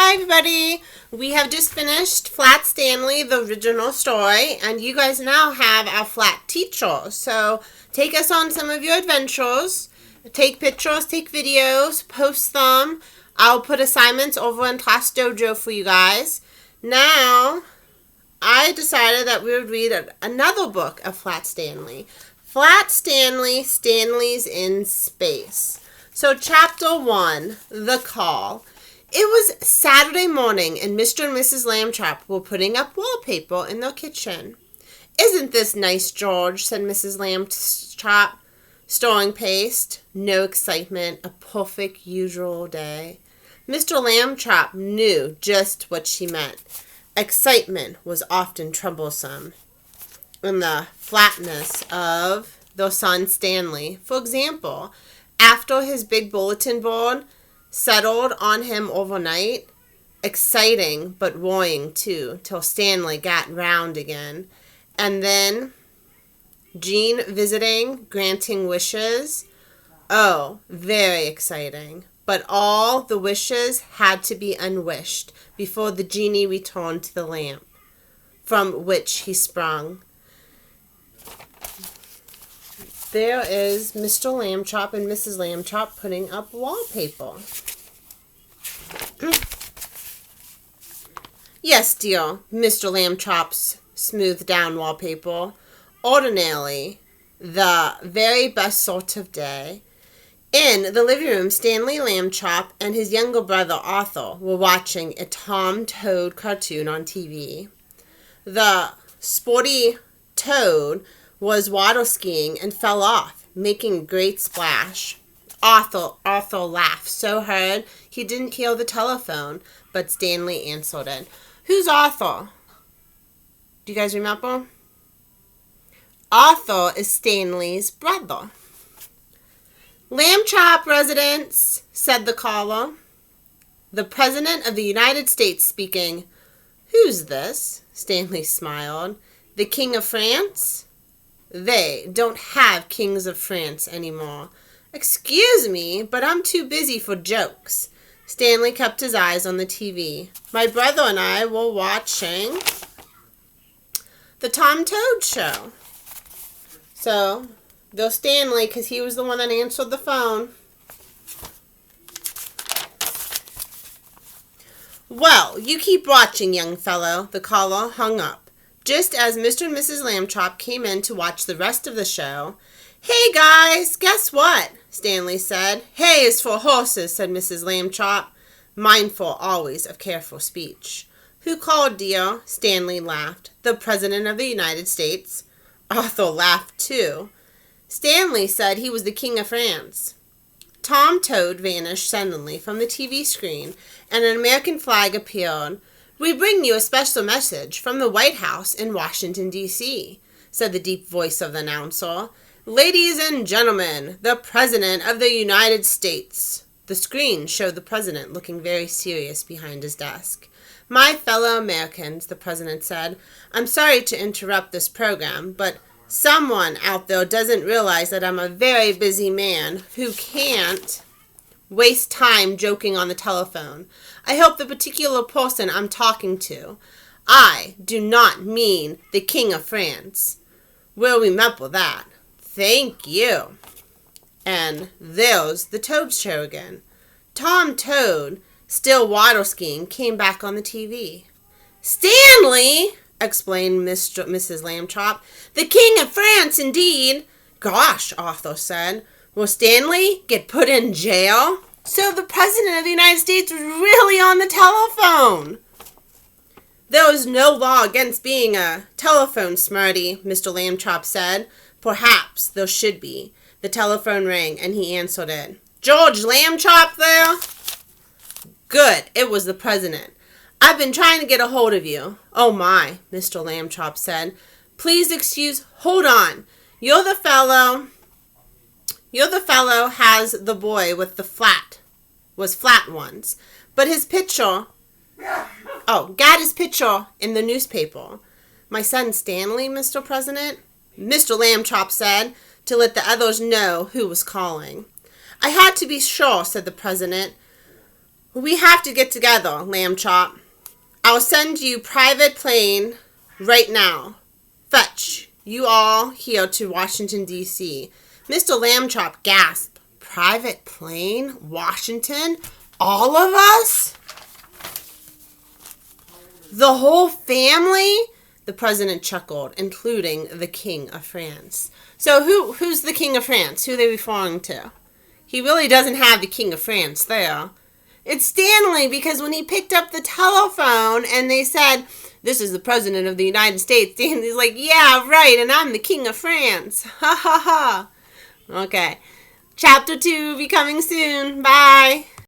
Hi everybody! We have just finished Flat Stanley, the original story, and you guys now have our flat teacher. So take us on some of your adventures. Take pictures, take videos, post them. I'll put assignments over in Class Dojo for you guys. Now, I decided that we would read another book of Flat Stanley. Flat Stanley, Stanley's in Space. So chapter 1, The Call. It was Saturday morning, and Mr. and Mrs. Lambtrap were putting up wallpaper in their kitchen. "Isn't this nice, George?" said Mrs. Lambtrap, stirring paste. No excitement, a perfect, usual day. Mr. Lambtrap knew just what she meant. Excitement was often troublesome. In the flatness of their son Stanley, for example, after his big bulletin board settled on him overnight, exciting but worrying too, till Stanley got round again. And then Jean visiting, granting wishes. Oh, very exciting. But all the wishes had to be unwished before the genie returned to the lamp, from which he sprung. There is Mr. Lambtrap and Mrs. Lambtrap putting up wallpaper. "Yes, dear," Mr. Lambtrap's smoothed down wallpaper. "Ordinarily, the very best sort of day." In the living room, Stanley Lambtrap and his younger brother Arthur were watching a Tom Toad cartoon on TV. The sporty Toad was water skiing and fell off, making a great splash. Arthur laughed so hard he didn't hear the telephone, but Stanley answered it. "Who's Arthur? Do you guys remember?" "Arthur is Stanley's brother." "Lambtrap residence," said the caller. "The President of the United States speaking." "Who's this?" Stanley smiled. "The King of France?" "They don't have kings of France anymore." "Excuse me, but I'm too busy for jokes." Stanley kept his eyes on the TV. "My brother and I were watching the Tom Toad show." So, though Stanley, because he was the one that answered the phone. "Well, you keep watching, young fellow." The caller hung up just as Mr. and Mrs. Lambtrap came in to watch the rest of the show. "Hey, guys, guess what?" Stanley said. "Hay is for horses," said Mrs. Lambtrap, mindful always of careful speech. "Who called, dear?" Stanley laughed. "The President of the United States." Arthur laughed, too. Stanley said he was the King of France. Tom Toad vanished suddenly from the TV screen, and an American flag appeared. "We bring you a special message from the White House in Washington, D.C., said the deep voice of the announcer. "Ladies and gentlemen, the President of the United States." The screen showed the President looking very serious behind his desk. "My fellow Americans," the President said, "I'm sorry to interrupt this program, but someone out there doesn't realize that I'm a very busy man who can't waste time joking on the telephone. I hope the particular person I'm talking to. I do not mean the King of France. We'll remember that. Thank you." And there's the Toad show again. Tom Toad, still water skiing, came back on the TV. "Stanley!" explained Mrs. Lambtrap. "The King of France, indeed." "Gosh," Arthur said. "Will Stanley get put in jail?" So the President of the United States was really on the telephone. "There is no law against being a telephone smarty," Mr. Lambtrap said. "Perhaps there should be." The telephone rang, and he answered it. "George Lambtrap there?" "Good. It was the President. I've been trying to get a hold of you." "Oh, my," Mr. Lambtrap said. "Please excuse—" "Hold on. You're the fellow has the boy with the was flat once. But his picture, got his picture in the newspaper." "My son Stanley, Mr. President?" Mr. Lambtrap said, to let the others know who was calling. "I had to be sure," said the President. We have to get together, Lamb Chop. I'll send you private plane right now. Fetch you all here to Washington, D.C. Mr. Lamb Chop gasped. Private plane? Washington? All of us? The whole family? The president chuckled, including the King of France. So who's the King of France? Who are they referring to? He really doesn't have the King of France there. It's Stanley, because when he picked up the telephone and they said, "This is the President of the United States," Stanley's like, "Yeah, right, and I'm the King of France." Ha ha ha. Okay. Chapter 2 be coming soon. Bye.